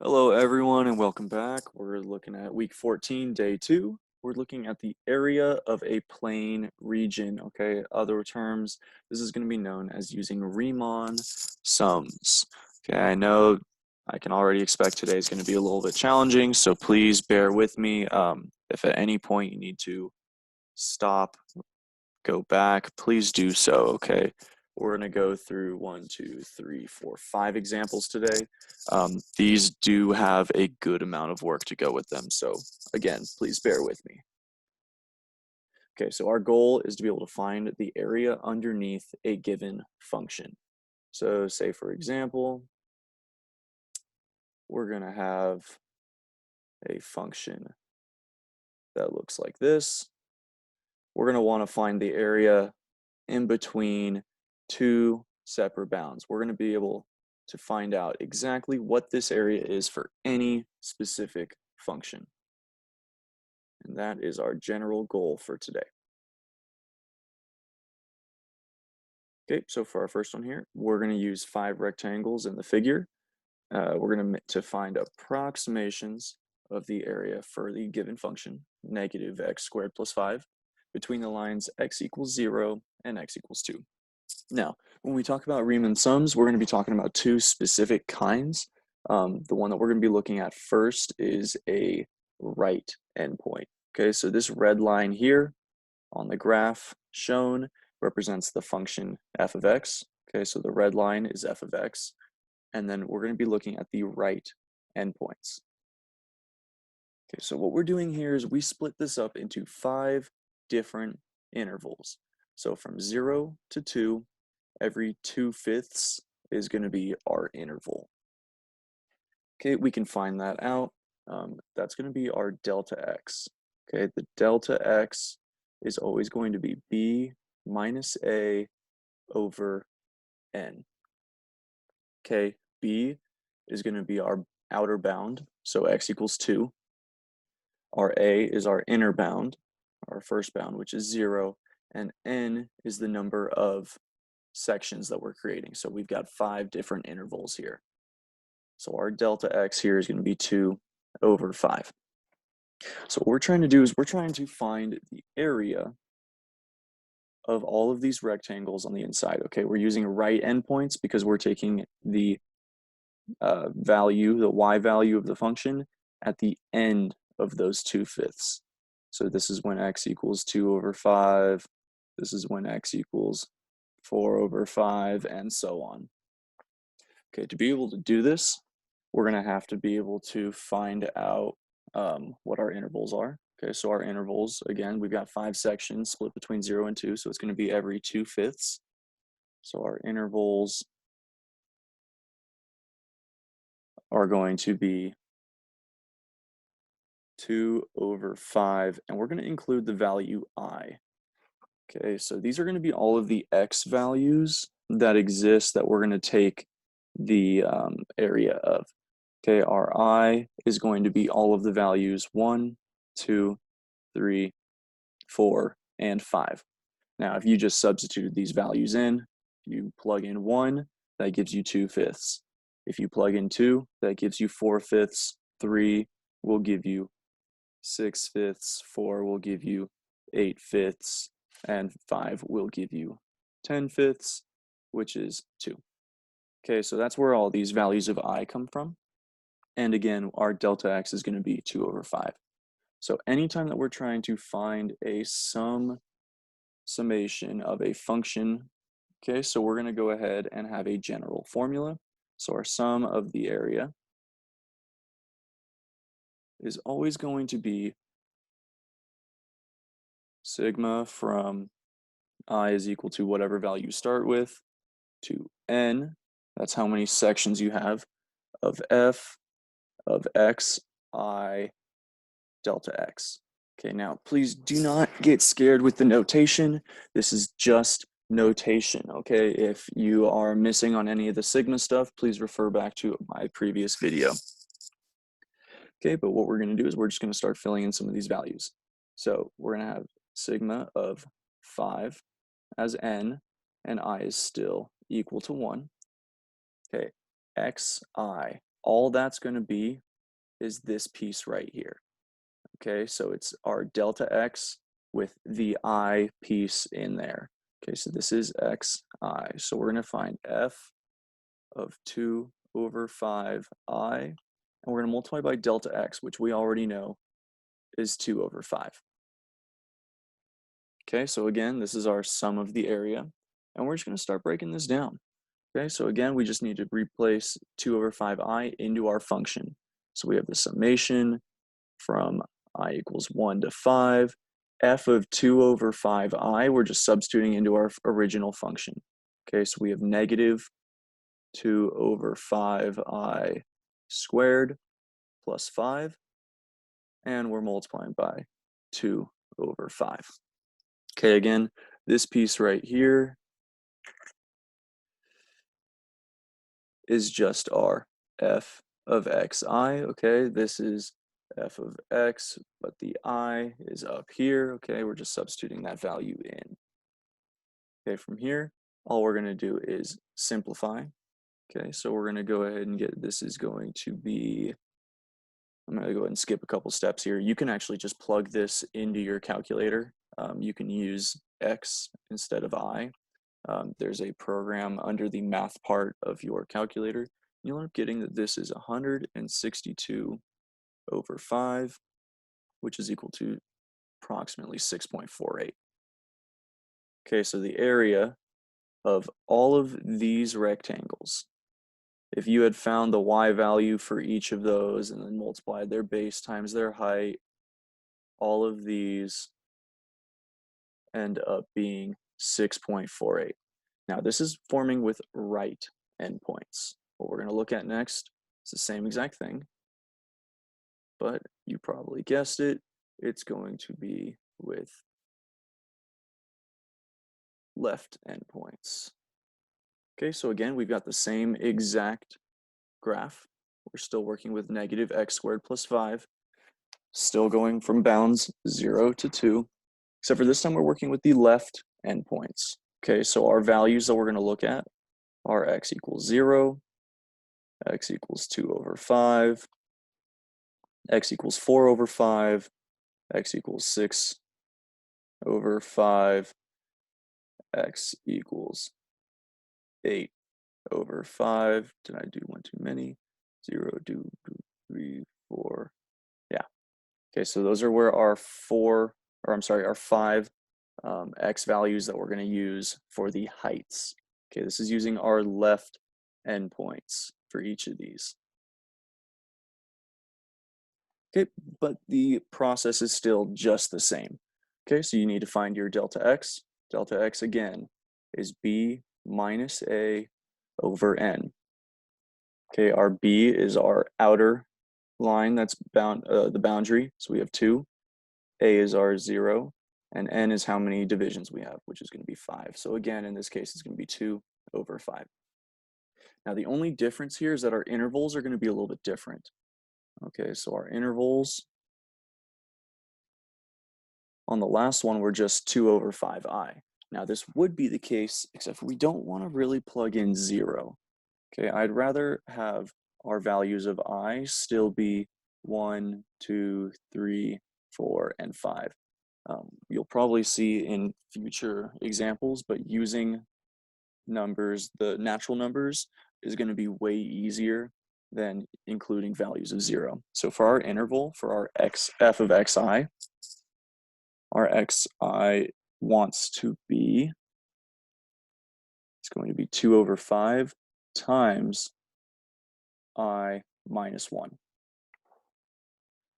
Hello, everyone, and welcome back. We're looking at week 14, day 2. We're looking at the area of a plane region, okay? Other terms, this is going to be known as using Riemann sums. Okay, I know I can already expect today is going to be a little bit challenging, so please bear with me. If at any point you need to stop, go back, please do so, okay? We're going to go through 1, 2, 3, 4, 5 examples today. These do have a good amount of work to go with them, so again, please bear with me. Okay, so our goal is to be able to find the area underneath a given function. So say, for example, we're going to have a function that looks like this. We're going to want to find the area in between two separate bounds. We're going to be able to find out exactly what this area is for any specific function. And that is our general goal for today. Okay, so for our first one here, we're going to use 5 rectangles in the figure. We're going to find approximations of the area for the given function, negative x squared plus 5, between the lines x equals 0 and x equals 2. Now, when we talk about Riemann sums, we're going to be talking about 2 specific kinds. The one that we're going to be looking at first is a right endpoint. Okay, so this red line here on the graph shown represents the function f of x. Okay, so the red line is f of x. And then we're going to be looking at the right endpoints. Okay, so what we're doing here is we split this up into 5 different intervals. So from 0 to 2, every 2/5 is going to be our interval. Okay, we can find that out. That's going to be our delta x. Okay, the delta x is always going to be b minus a over n. Okay, b is going to be our outer bound, so x equals 2. Our a is our inner bound, our first bound, which is 0, and n is the number of sections that we're creating. So we've got 5 different intervals here. So our delta x here is going to be 2 over 5. So what we're trying to do is we're trying to find the area of all of these rectangles on the inside. Okay, we're using right endpoints because we're taking the value, the y value of the function at the end of those 2/5. So this is when x equals 2 over 5. This is when x equals 4 over 5, and so on. Okay, to be able to do this, we're going to have to be able to find out what our intervals are. Okay, so our intervals, again, we've got 5 sections split between 0 and 2, so it's going to be every 2/5. So our intervals are going to be 2 over 5, and we're going to include the value I. Okay, so these are going to be all of the x values that exist that we're going to take the area of. Okay, our I is going to be all of the values 1, 2, 3, 4, and 5. Now, if you just substituted these values in, you plug in 1, that gives you 2/5. If you plug in 2, that gives you 4/5. 3 will give you 6/5. 4 will give you 8/5. And 5 will give you 10/5, which is 2. Okay, so that's where all these values of I come from. And again, our delta x is going to be 2 over 5. So anytime that we're trying to find a summation of a function, okay, so we're going to go ahead and have a general formula. So our sum of the area is always going to be sigma from I is equal to whatever value you start with to n, that's how many sections you have, of f of x I delta x. Okay, now please do not get scared with the notation. This is just notation, okay? If you are missing on any of the sigma stuff, please refer back to my previous video. Okay, but what we're going to do is we're just going to start filling in some of these values. So we're going to have sigma of 5 as n, and I is still equal to 1. Okay, xi all that's going to be is this piece right here. Okay, so it's our delta x with the I piece in there. Okay, so this is xi. So we're going to find f of 2 over 5i, and we're going to multiply by delta x, which we already know is 2 over 5. Okay, so again, this is our sum of the area, and we're just going to start breaking this down. Okay, so again, we just need to replace 2 over 5i into our function. So we have the summation from I equals 1 to 5. F of 2 over 5i, we're just substituting into our original function. Okay, so we have negative 2 over 5i squared plus 5, and we're multiplying by 2 over 5. Okay, again, this piece right here is just our f of xi, okay? This is f of x, but the I is up here, okay? We're just substituting that value in. Okay, from here, all we're gonna do is simplify. Okay, so we're gonna go ahead and get, this is going to be, I'm gonna go ahead and skip a couple steps here. You can actually just plug this into your calculator. You can use x instead of I. There's a program under the math part of your calculator. You'll end up getting that this is 162 over 5, which is equal to approximately 6.48. Okay, so the area of all of these rectangles, if you had found the y value for each of those and then multiplied their base times their height, all of these end up being 6.48. Now this is forming with right endpoints. What we're going to look at next is the same exact thing, but you probably guessed it, it's going to be with left endpoints. Okay, so again, we've got the same exact graph. We're still working with negative x squared plus 5, still going from bounds 0 to 2, except for this time we're working with the left endpoints. Okay, so our values that we're going to look at are x equals 0, x equals 2 over 5, x equals 4 over 5, x equals 6 over 5, x equals 8 over 5. Did I do one too many? 0, 2, 3, 4. Yeah. Okay, so those are where our our 5 x values that we're going to use for the heights. Okay, this is using our left endpoints for each of these. Okay, but the process is still just the same. Okay, so you need to find your delta x. Delta x again is b minus a over n. Okay, our b is our outer line that's the boundary, so we have 2. A is our 0, and n is how many divisions we have, which is going to be 5. So again, in this case, it's going to be 2 over 5. Now the only difference here is that our intervals are going to be a little bit different. Okay, so our intervals on the last one were just 2 over 5i. Now this would be the case, except for we don't want to really plug in 0. Okay, I'd rather have our values of I still be 1, 2, 3, 4, and 5. You'll probably see in future examples, but using numbers, the natural numbers, is going to be way easier than including values of 0. So for our interval, for our f of xi, our xi wants to be, it's going to be 2 over 5 times I minus 1.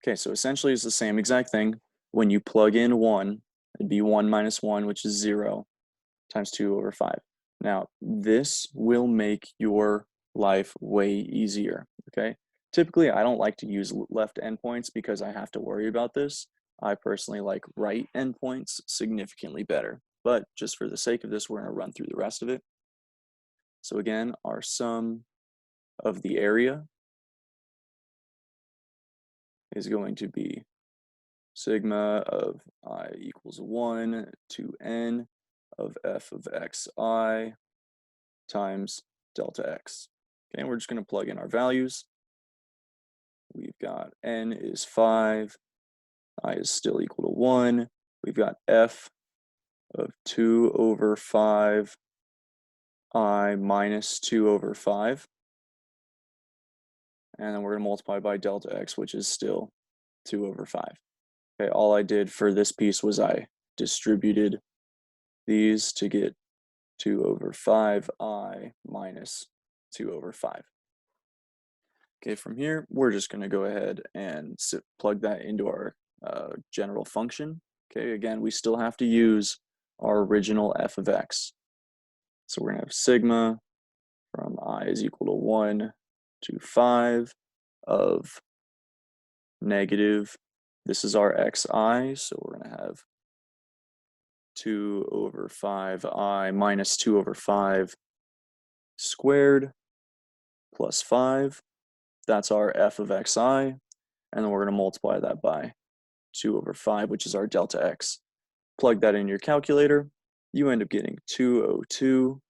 Okay, so essentially it's the same exact thing. When you plug in 1, it'd be 1 minus 1, which is 0, times 2 over 5. Now, this will make your life way easier, okay? Typically, I don't like to use left endpoints because I have to worry about this. I personally like right endpoints significantly better. But just for the sake of this, we're going to run through the rest of it. So again, our sum of the area is going to be sigma of I equals 1 to n of f of xi times delta x. Okay, and we're just going to plug in our values. we've got n is 5, I is still equal to 1. We've got f of 2 over 5, I minus 2 over 5. And then we're going to multiply by delta x, which is still 2 over 5. Okay, all I did for this piece was I distributed these to get 2 over 5I minus 2 over 5. Okay, from here, we're just going to go ahead and plug that into our general function. Okay, again, we still have to use our original f of x. So we're going to have sigma from I is equal to 1 to 5 of negative, this is our xi, so we're going to have 2 over 5I minus 2 over 5 squared plus 5. That's our f of xi, and then we're going to multiply that by 2 over 5, which is our delta x. Plug that in your calculator, you end up getting 202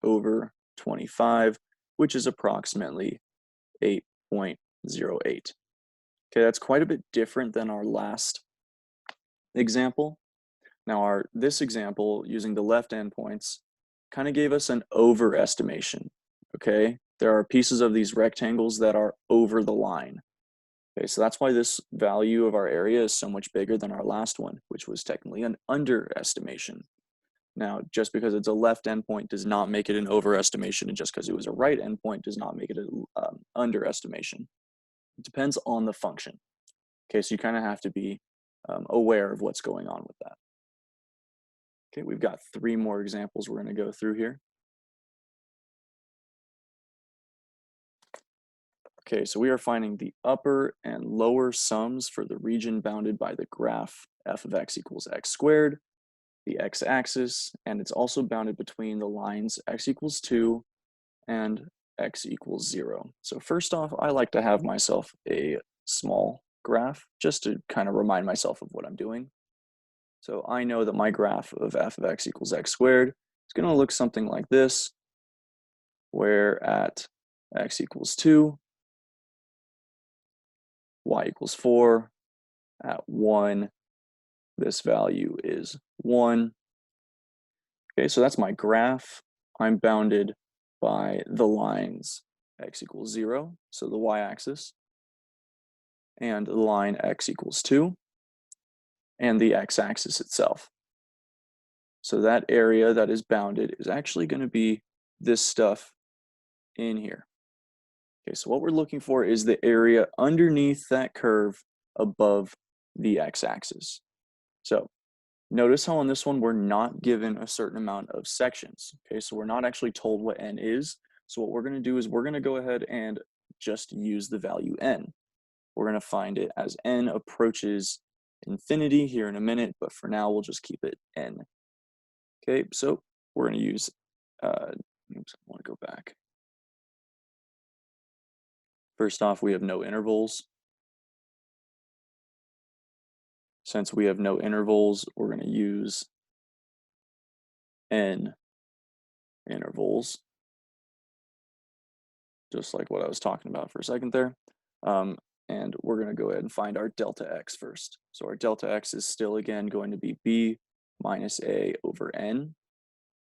over 25, which is approximately 8.08. Okay, that's quite a bit different than our last example. Now this example, using the left endpoints, kind of gave us an overestimation, okay? There are pieces of these rectangles that are over the line. Okay, so that's why this value of our area is so much bigger than our last one, which was technically an underestimation. Now, just because it's a left endpoint does not make it an overestimation, and just because it was a right endpoint does not make it an underestimation. It depends on the function. Okay, so you kind of have to be aware of what's going on with that. Okay, we've got 3 more examples we're going to go through here. Okay, so we are finding the upper and lower sums for the region bounded by the graph f of x equals x squared, the x-axis, and it's also bounded between the lines x equals 2 and x equals 0. So first off, I like to have myself a small graph just to kind of remind myself of what I'm doing. So I know that my graph of f of x equals x squared is going to look something like this, where at x equals 2, y equals 4, at 1, this value is 1. Okay, so that's my graph. I'm bounded by the lines x equals 0, so the y-axis, and the line x equals 2, and the x-axis itself. So that area that is bounded is actually going to be this stuff in here. Okay, so what we're looking for is the area underneath that curve above the x-axis. So notice how on this one we're not given a certain amount of sections. Okay, so we're not actually told what n is. So what we're going to do is we're going to go ahead and just use the value n. We're going to find it as n approaches infinity here in a minute, but for now we'll just keep it n. Okay, so we're going to use, oops, I want to go back. First off, we have no intervals. Since we have no intervals, we're going to use n intervals, just like what I was talking about for a second there. And we're going to go ahead and find our delta x first. So our delta x is still, again, going to be b minus a over n.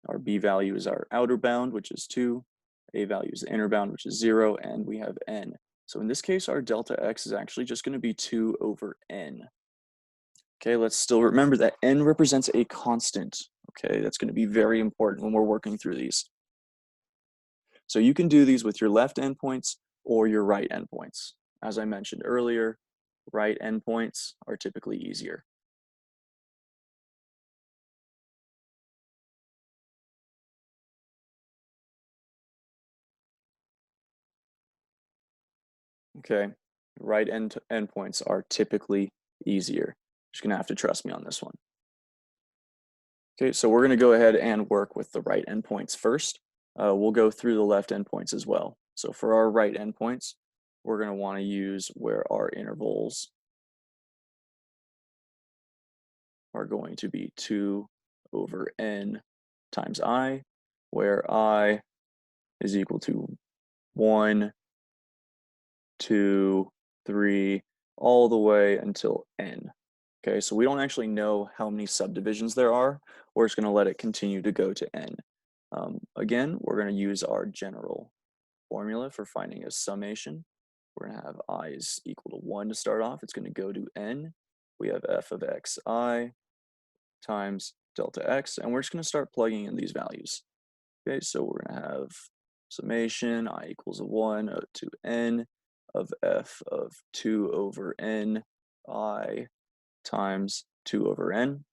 Our b value is our outer bound, which is 2. A value is the inner bound, which is 0, and we have n. So in this case, our delta x is actually just going to be 2 over n. Okay, let's still remember that n represents a constant. Okay, that's going to be very important when we're working through these. So you can do these with your left endpoints or your right endpoints. As I mentioned earlier, right endpoints are typically easier. Okay, right endpoints are typically easier. You're just gonna have to trust me on this one. Okay, so we're gonna go ahead and work with the right endpoints first. We'll go through the left endpoints as well. So for our right endpoints, we're gonna wanna use where our intervals are going to be 2 over n times I, where I is equal to 1, 2, 3, all the way until n. Okay, so we don't actually know how many subdivisions there are. We're just going to let it continue to go to n. Again, we're going to use our general formula for finding a summation. We're going to have I is equal to 1 to start off. It's going to go to n. We have f of xi times delta x, and we're just going to start plugging in these values. Okay, so we're going to have summation I equals 1 to n of f of 2 over n I times 2 over n.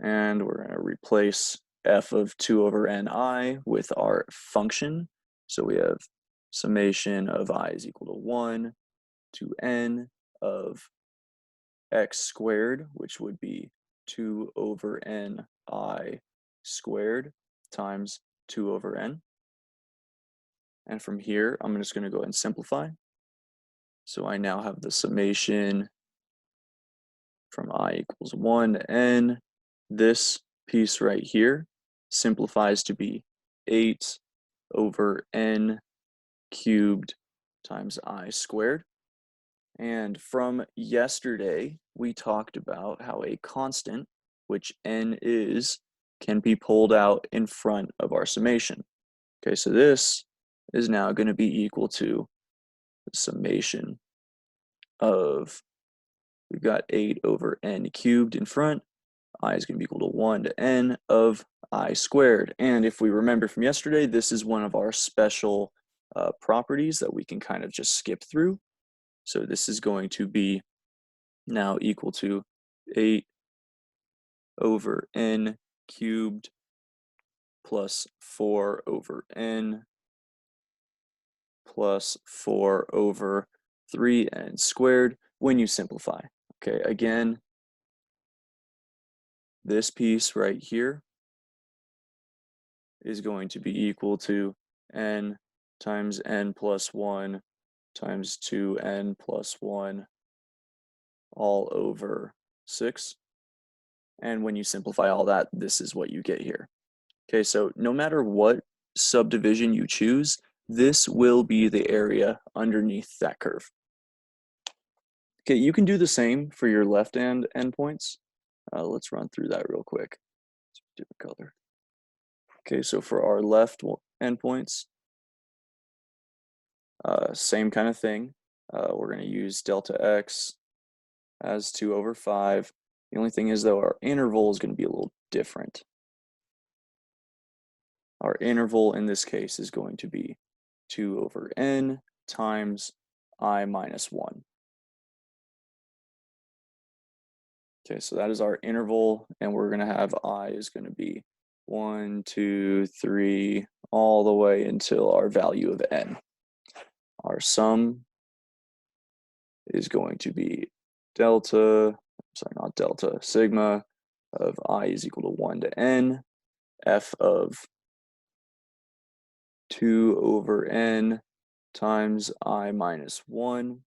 And we're going to replace f of 2 over ni with our function. So we have summation of I is equal to 1 to n of x squared, which would be 2 over n I squared times 2 over n. And from here, I'm just going to go ahead and simplify. So I now have the summation from I equals 1 to n. This piece right here simplifies to be 8 over n cubed times I squared. And from yesterday, we talked about how a constant, which n is, can be pulled out in front of our summation. Okay, so this is now going to be equal to the summation of, we've got 8 over n cubed in front. I is going to be equal to 1 to n of I squared. And if we remember from yesterday, this is one of our special properties that we can kind of just skip through. So this is going to be now equal to 8 over n cubed plus 4 over n plus 4 over 3n squared when you simplify. Okay, again, this piece right here is going to be equal to n times n plus 1 times 2n plus 1 all over 6. And when you simplify all that, this is what you get here. Okay, so no matter what subdivision you choose, this will be the area underneath that curve. Okay, you can do the same for your left-hand endpoints. Let's run through that real quick. Different color. Okay, so for our left endpoints, same kind of thing. We're going to use delta x as 2 over 5. The only thing is, though, our interval is going to be a little different. Our interval in this case is going to be 2 over n times I minus 1. Okay, so that is our interval, and we're going to have I is going to be 1, 2, 3, all the way until our value of n. Our sum is going to be sigma of I is equal to 1 to n, f of 2 over n times I minus 1,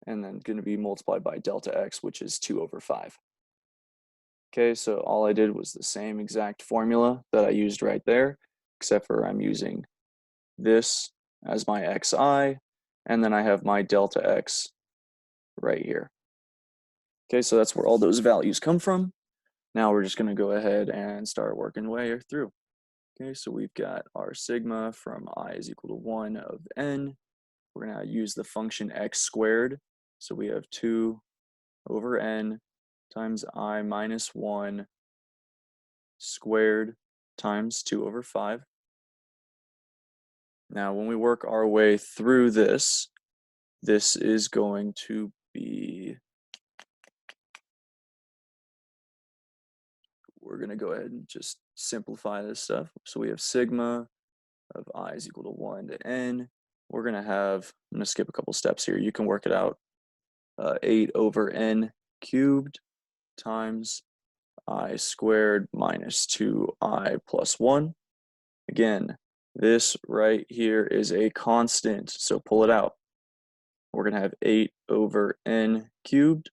and then going to be multiplied by delta x, which is 2 over 5. Okay, so all I did was the same exact formula that I used right there, except for I'm using this as my xi, and then I have my delta x right here. Okay, so that's where all those values come from. Now we're just going to go ahead and start working way through. Okay, so we've got our sigma from I is equal to 1 of n. We're going to use the function x squared. So we have 2 over n times I minus 1 squared times 2 over 5. Now, when we work our way through this, this is going to be, we're going to go ahead and just simplify this stuff. So we have sigma of I is equal to 1 to n. We're going to have, I'm going to skip a couple steps here. You can work it out. 8 over n cubed times I squared minus 2i plus 1. Again, this right here is a constant, so pull it out. We're going to have 8 over n cubed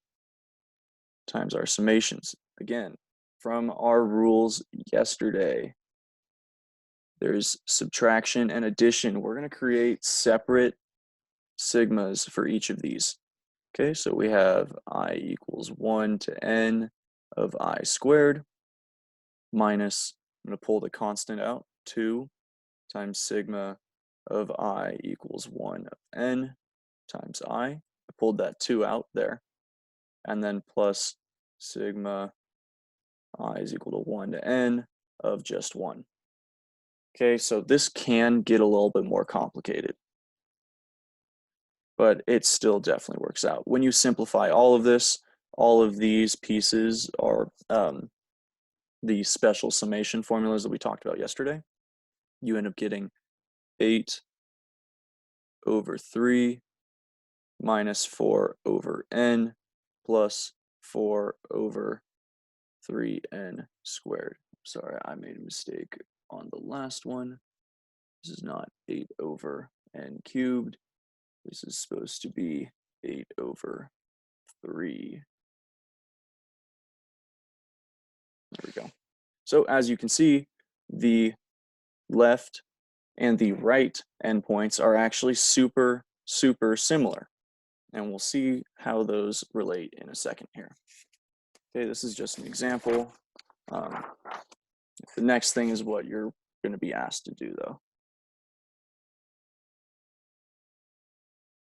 times our summations. Again, from our rules yesterday, there's subtraction and addition. We're going to create separate sigmas for each of these. Okay, so we have I equals 1 to n of I squared minus, I'm going to pull the constant out, 2 times sigma of I equals 1 of n times I pulled that 2 out there, and then plus sigma I is equal to 1 to n of just 1. Okay, so this can get a little bit more complicated, but it still definitely works out. When you simplify all of this, all of these pieces are the special summation formulas that we talked about yesterday. You end up getting 8 over 3 minus 4 over n plus 4 over 3n squared. Sorry, I made a mistake on the last one. This is not 8 over n cubed. This is supposed to be 8 over 3. There we go. So as you can see, the left and the right endpoints are actually super similar. And we'll see how those relate in a second here. Okay, this is just an example. The next thing is what you're going to be asked to do, though.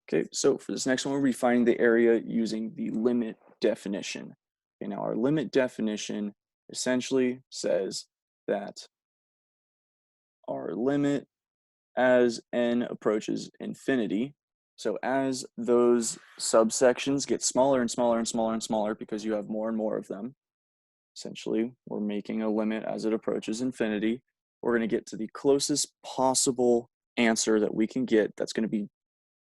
Okay, so for this next one, we'll be finding the area using the limit definition. Okay, now our limit definition essentially says that our limit as n approaches infinity, so as those subsections get smaller and smaller and smaller and smaller because you have more and more of them, essentially we're making a limit as it approaches infinity. We're going to get to the closest possible answer that we can get that's going to be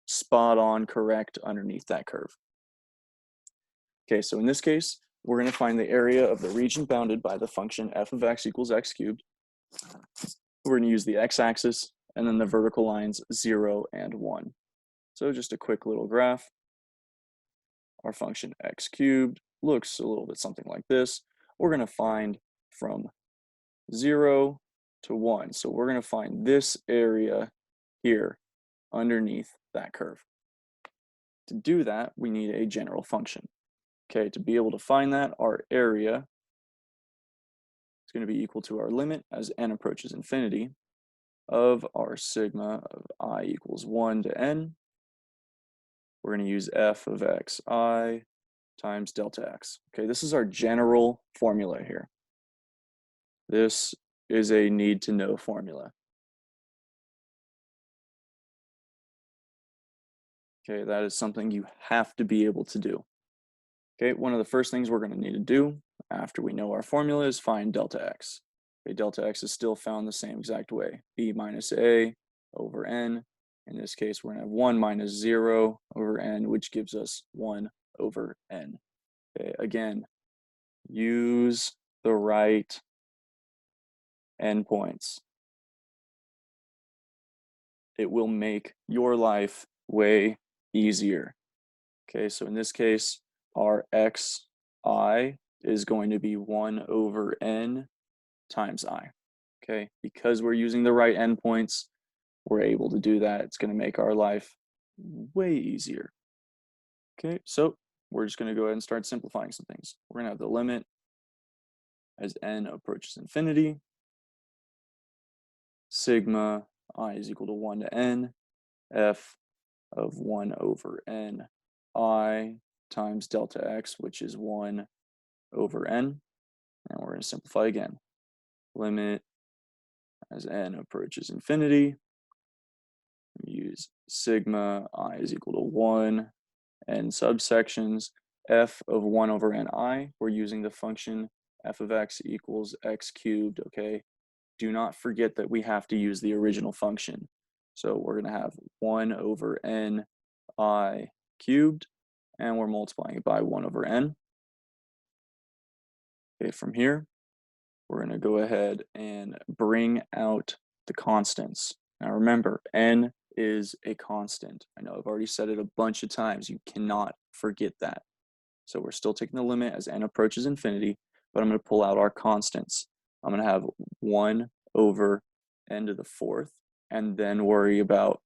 spot on correct underneath that curve. Okay, so in this case, we're going to find the area of the region bounded by the function f of x equals x cubed. We're going to use the x-axis and then the vertical lines 0 and 1. So just a quick little graph. Our function x cubed looks a little bit something like this. We're going to find from 0 to 1. So we're going to find this area here underneath that curve. To do that, we need a general function. Okay, to be able to find that, our area is going to be equal to our limit as n approaches infinity of our sigma of I equals 1 to n. We're going to use f of xi times delta x. Okay, this is our general formula here. This is a need to know formula. Okay, that is something you have to be able to do. Okay, one of the first things we're going to need to do after we know our formula is find delta x. Okay, delta x is still found the same exact way. B minus a over n. In this case, we're going to have 1 minus 0 over n, which gives us 1 over n. Okay, again, use the right endpoints. It will make your life way easier. Okay, so in this case, our xi is going to be 1 over n times I. Okay, because we're using the right endpoints, we're able to do that. It's going to make our life way easier. Okay, so we're just going to go ahead and start simplifying some things. We're going to have the limit as n approaches infinity. Sigma I is equal to 1 to n, f of 1 over n I times delta x, which is 1 over n. And we're going to simplify again. Limit as n approaches infinity. We use sigma I is equal to 1 n subsections f of 1 over n I. We're using the function f of x equals x cubed, okay? Do not forget that we have to use the original function. So we're going to have 1 over n I cubed, and we're multiplying it by 1 over n. Okay, from here, we're going to go ahead and bring out the constants. Now remember, n is a constant. I know I've already said it a bunch of times. You cannot forget that. So we're still taking the limit as n approaches infinity, but I'm going to pull out our constants. I'm going to have 1 over n to the 4th, and then worry about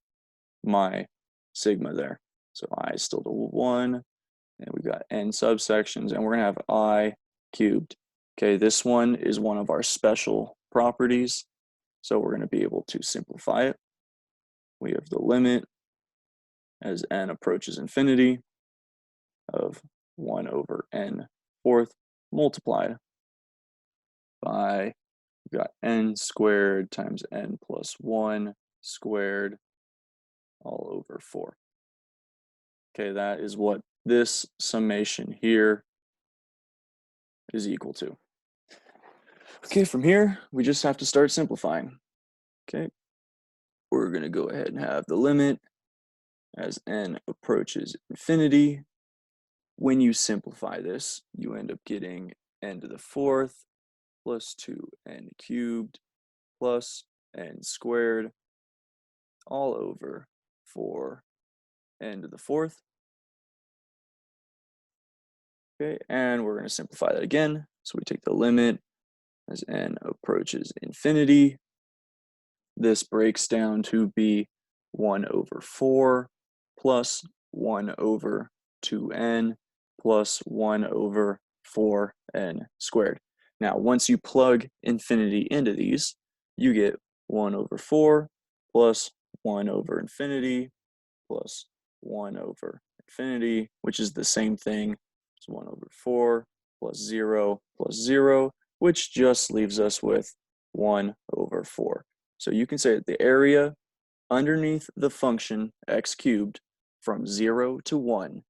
my sigma there. So I is still to 1, and we've got n subsections, and we're going to have I cubed. Okay, this one is one of our special properties, so we're going to be able to simplify it. We have the limit as n approaches infinity of 1 over n fourth multiplied by, we've got n squared times n plus 1 squared all over 4. Okay, that is what this summation here is equal to. Okay, from here, we just have to start simplifying. Okay, we're going to go ahead and have the limit as n approaches infinity. When you simplify this, you end up getting n to the fourth plus 2n cubed plus n squared all over 4n to the fourth. Okay, and we're going to simplify that again. So we take the limit as n approaches infinity. This breaks down to be 1 over 4 plus 1 over 2n plus 1 over 4n squared. Now, once you plug infinity into these, you get 1 over 4 plus 1 over infinity plus 1 over infinity, which is the same thing as 1 over 4 plus 0, which just leaves us with 1 over 4. So you can say that the area underneath the function x cubed from 0 to 1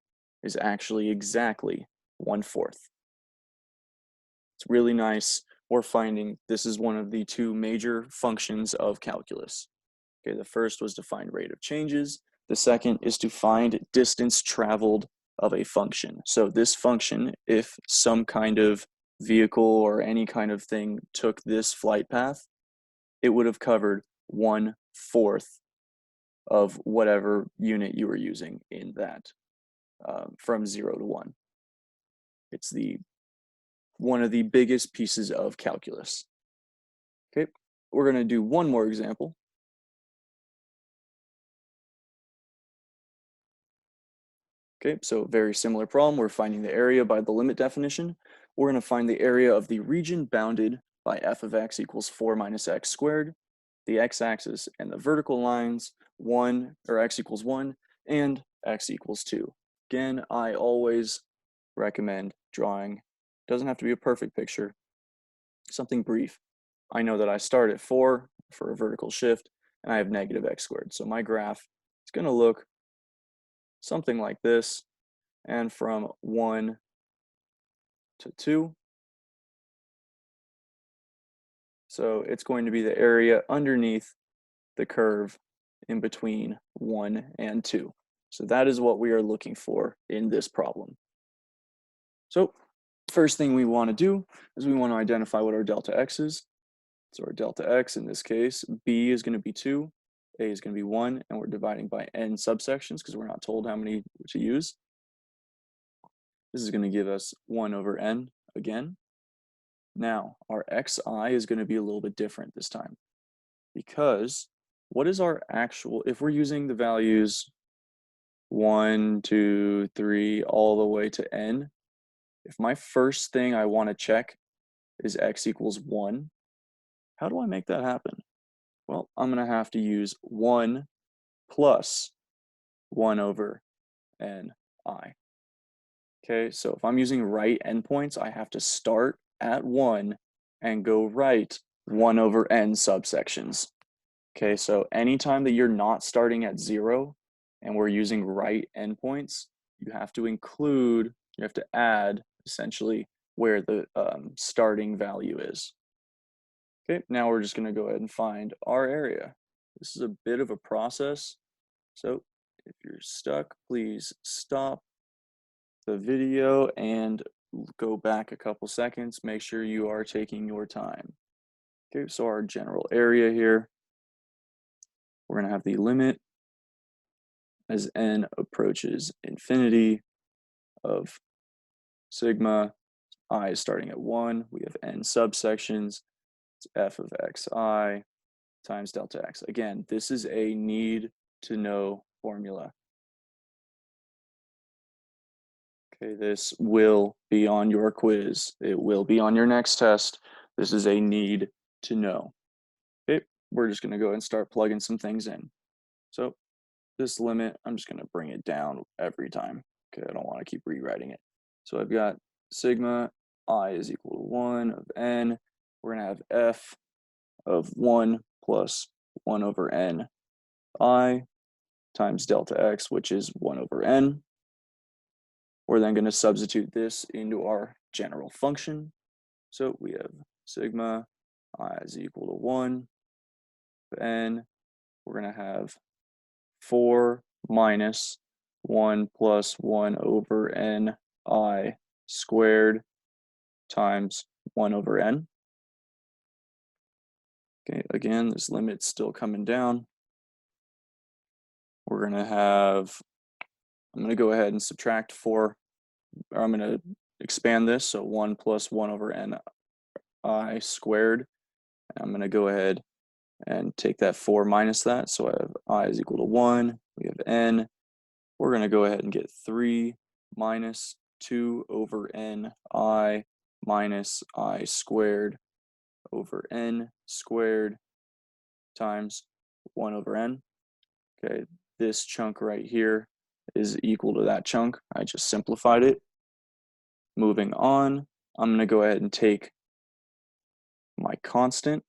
is actually exactly 1/4. It's really nice. We're finding this is one of the two major functions of calculus. Okay, the first was to find rate of changes. The second is to find distance traveled of a function. So this function, if some kind of vehicle or any kind of thing took this flight path, it would have covered 1/4 of whatever unit you were using in that from 0 to 1. It's one of the biggest pieces of calculus. Okay, we're going to do one more example. Okay, so very similar problem. We're finding the area by the limit definition. We're going to find the area of the region bounded by f of x equals 4 minus x squared, the x-axis and the vertical lines 1 or x equals 1 and x equals 2. Again, I always recommend drawing. Doesn't have to be a perfect picture, something brief. I know that I start at 4 for a vertical shift and I have negative x squared. So my graph is going to look something like this, and from 1 to 2. So it's going to be the area underneath the curve in between 1 and 2. So that is what we are looking for in this problem. So first thing we want to do is we want to identify what our delta x is. So our delta x in this case, b is going to be 2, a is going to be 1, and we're dividing by n subsections because we're not told how many to use. This is going to give us 1 over n again. Now, our xi is going to be a little bit different this time because what is our actual, if we're using the values 1, 2, 3, all the way to n, if my first thing I want to check is x equals 1, how do I make that happen? Well, I'm going to have to use 1 plus 1 over n I. Okay, so if I'm using right endpoints, I have to start at 1 and go right 1 over n subsections. Okay, so anytime that you're not starting at 0 and we're using right endpoints, you have to include, you have to add essentially where the starting value is. Okay, now we're just going to go ahead and find our area. This is a bit of a process, so if you're stuck, please stop the video and go back a couple seconds. Make sure you are taking your time. Okay, so our general area here, we're going to have the limit as n approaches infinity of sigma. I is starting at 1. We have n subsections. It's f of xi times delta x. Again, this is a need to know formula. Okay, this will be on your quiz. It will be on your next test. This is a need to know. Okay, we're just going to go ahead and start plugging some things in. So this limit, I'm just going to bring it down every time. Okay, I don't want to keep rewriting it. So I've got sigma I is equal to 1 of n. We're going to have f of 1 plus 1 over n I times delta x, which is 1 over n. We're then going to substitute this into our general function. So we have sigma I is equal to 1 of n. We're going to have 4 minus 1 plus 1 over n I squared times 1 over n. Okay, again, this limit's still coming down. We're going to have, I'm going to go ahead and subtract 4, or I'm going to expand this, so 1 plus 1 over n I squared. I'm going to go ahead and take that 4 minus that, so I have I is equal to 1, we have n. We're going to go ahead and get 3 minus 2 over n I minus I squared over n squared times 1 over n. Okay, this chunk right here is equal to that chunk. I just simplified it. Moving on, I'm going to go ahead and take my constant.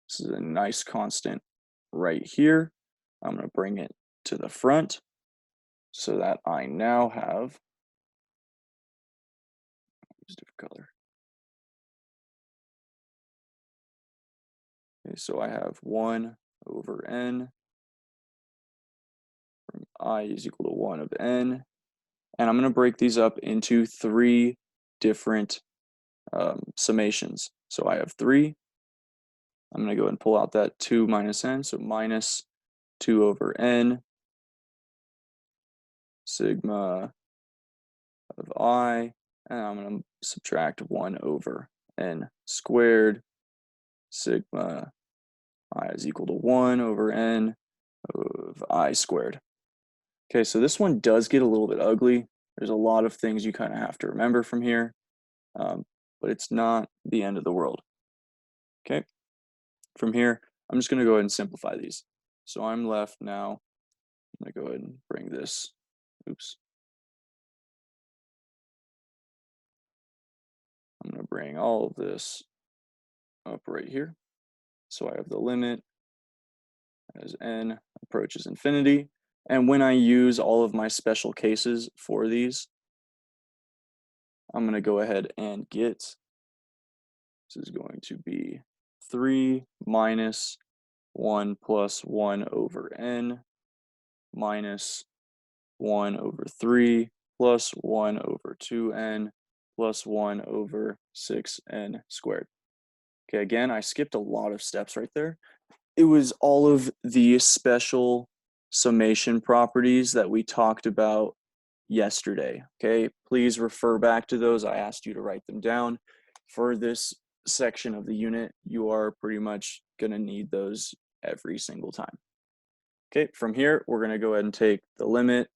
This is a nice constant right here. I'm going to bring it to the front so that I now have, use a different color. Okay, so I have 1 over n from I is equal to 1 of n. And I'm going to break these up into 3 different summations. So I have 3. I'm going to go and pull out that 2 minus n, so minus 2 over n sigma of I, and I'm going to subtract 1 over n squared sigma I is equal to 1 over n of I squared. Okay, so this one does get a little bit ugly. There's a lot of things you kind of have to remember from here, but it's not the end of the world. Okay, from here, I'm just going to go ahead and simplify these. So I'm left now, I'm going to go ahead and bring this, oops. I'm going to bring all of this up right here. So I have the limit as n approaches infinity. And when I use all of my special cases for these, I'm going to go ahead and get, this is going to be 3 minus 1 plus 1 over n minus 1 over 3 plus 1 over 2n plus 1 over 6n squared. Okay, again, I skipped a lot of steps right there. It was all of the special summation properties that we talked about yesterday. Okay, please refer back to those. I asked you to write them down. For this section of the unit, you are pretty much going to need those every single time. Okay, from here, we're going to go ahead and take the limit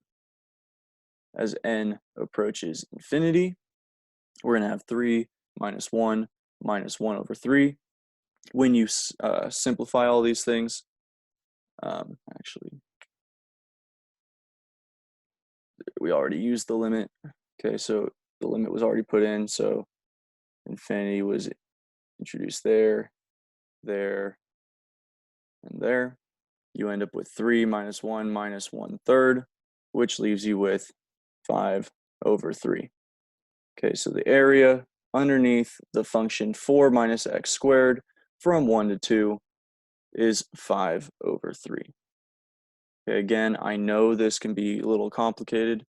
as n approaches infinity. We're going to have 3 minus 1 over 3. When you simplify all these things, actually, we already used the limit. Okay, so the limit was already put in, so infinity was introduced there, there, and there. You end up with 3 minus 1 minus 1/3, which leaves you with 5 over 3. Okay, so the area underneath the function 4 minus x squared from 1 to 2 is 5 over 3. Okay, again, I know this can be a little complicated.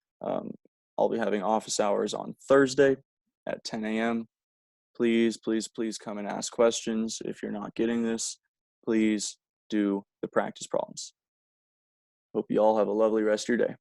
I'll be having office hours on Thursday at 10 a.m. Please, please, please come and ask questions. If you're not getting this, please do the practice problems. Hope you all have a lovely rest of your day.